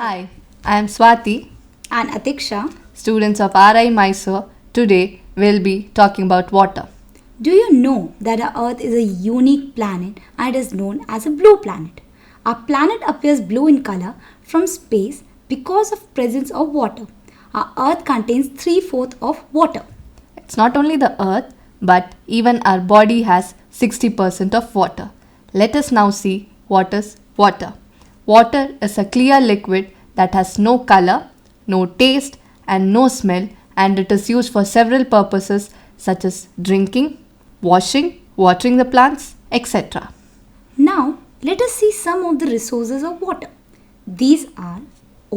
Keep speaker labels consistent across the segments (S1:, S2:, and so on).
S1: Hi, I am Swati,
S2: And Atiksha,
S1: students of RI Mysore. Today we'll be talking about water.
S2: do you know that our Earth is a unique planet and is known as a blue planet? Our planet appears blue in color from space because of presence of water. Our Earth contains 3/4 of water.
S1: It's not only the earth, but even our body has 60% of water. Let us now see what is water. Water is a clear liquid that has no color, no taste, and no smell, and it is used for several purposes such as drinking, washing, watering the plants, etc.
S2: Now, let us see some of the resources of water. These are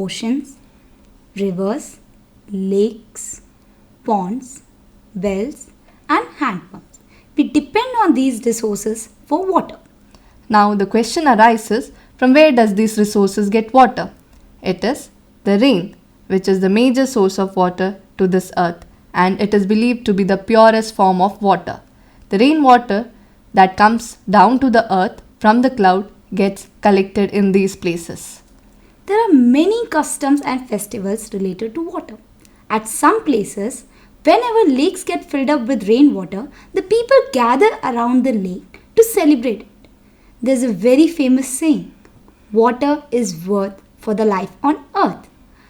S2: oceans, rivers, lakes, ponds, wells, and hand pumps. We depend on these resources for water.
S1: Now the question arises, from where does these resources get water? It is the rain, which is the major source of water to this earth, and it is believed to be the purest form of water. The rainwater that comes down to the earth from the cloud gets collected in these places.
S2: There are many customs and festivals related to water. At some places, whenever lakes get filled up with rainwater, the people gather around the lake to celebrate it. There's a very famous saying, water is worth for the life on earth.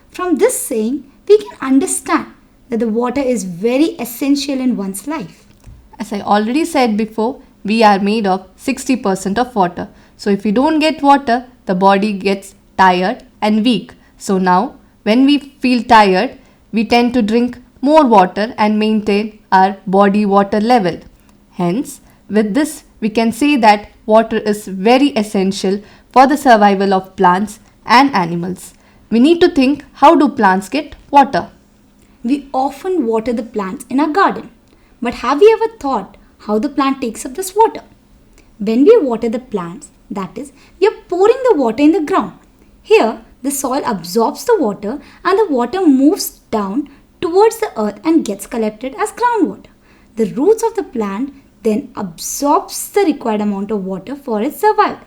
S2: From this saying, we can understand that the water is very essential in one's life.
S1: As I already said before, we are made of 60% of water. So if we don't get water, the body gets tired and weak. So now, when we feel tired, we tend to drink more water and maintain our body water level. Hence, with this, we can say that water is very essential for the survival of plants and animals. We need to think, how do plants get water?
S2: We often water the plants in our garden. But have you ever thought how the plant takes up this water? When we water the plants, that is, we are pouring the water in the ground. Here, the soil absorbs the water and the water moves down towards the earth and gets collected as groundwater. The roots of the plant then absorbs the required amount of water for its survival.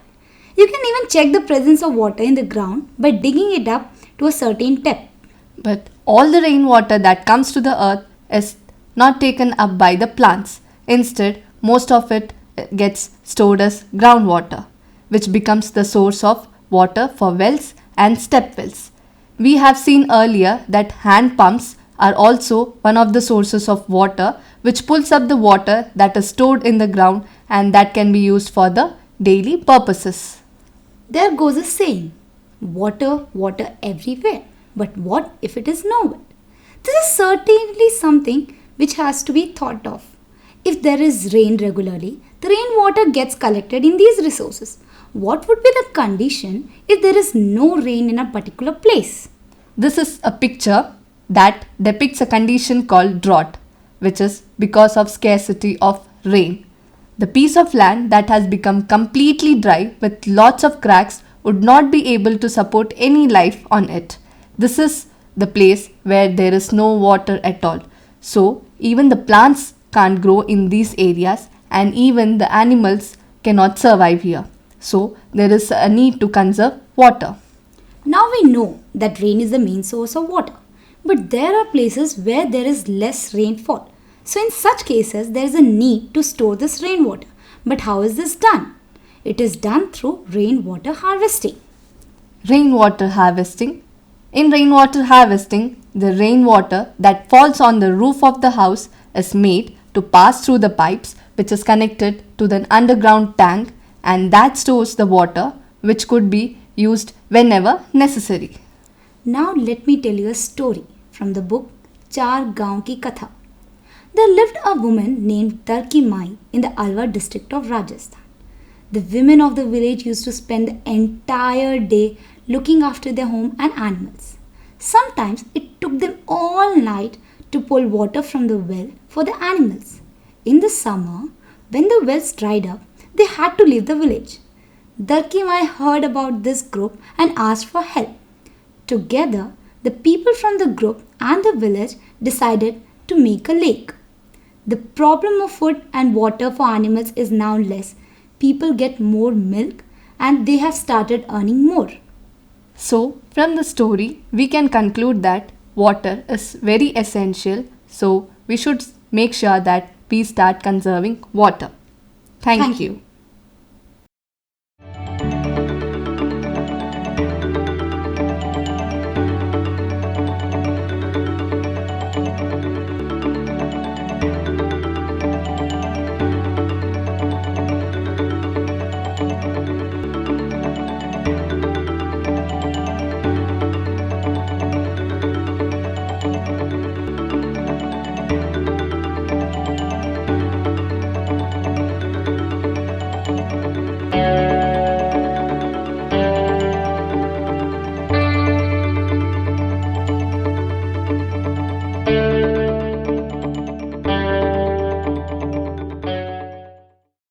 S2: You can even check the presence of water in the ground by digging it up to a certain depth.
S1: But all the rainwater that comes to the earth is not taken up by the plants. Instead, most of it gets stored as groundwater, which becomes the source of water for wells and step wells. We have seen earlier that hand pumps are also one of the sources of water which pulls up the water that is stored in the ground and that can be used for the daily purposes.
S2: There goes a saying, water, water everywhere. But what if it is nowhere? This is certainly something which has to be thought of. If there is rain regularly, the rainwater gets collected in these resources. What would be the condition if there is no rain in a particular place?
S1: This is a picture that depicts a condition called drought, which is because of scarcity of rain. The piece of land that has become completely dry with lots of cracks would not be able to support any life on it. This is the place where there is no water at all. So, even the plants can't grow in these areas and even the animals cannot survive here. So, there is a need to conserve water.
S2: Now we know that rain is the main source of water. But there are places where there is less rainfall. So in such cases, there is a need to store this rainwater. But how is this done? It is done through rainwater harvesting.
S1: Rainwater harvesting. In rainwater harvesting, the rainwater that falls on the roof of the house is made to pass through the pipes which is connected to the underground tank and that stores the water which could be used whenever necessary.
S2: Now let me tell you a story from the book Char Gaon Ki Katha. There lived a woman named Tarki Mai in the Alwar district of Rajasthan. The women of the village used to spend the entire day looking after their home and animals. Sometimes it took them all night to pull water from the well for the animals. In the summer, when the wells dried up, they had to leave the village. Darki Mai heard about this group and asked for help. Together, the people from the group and the village decided to make a lake. The problem of food and water for animals is now less. People get more milk and they have started earning more.
S1: So, from the story, we can conclude that water is very essential. So, we should make sure that we start conserving water. Thank you.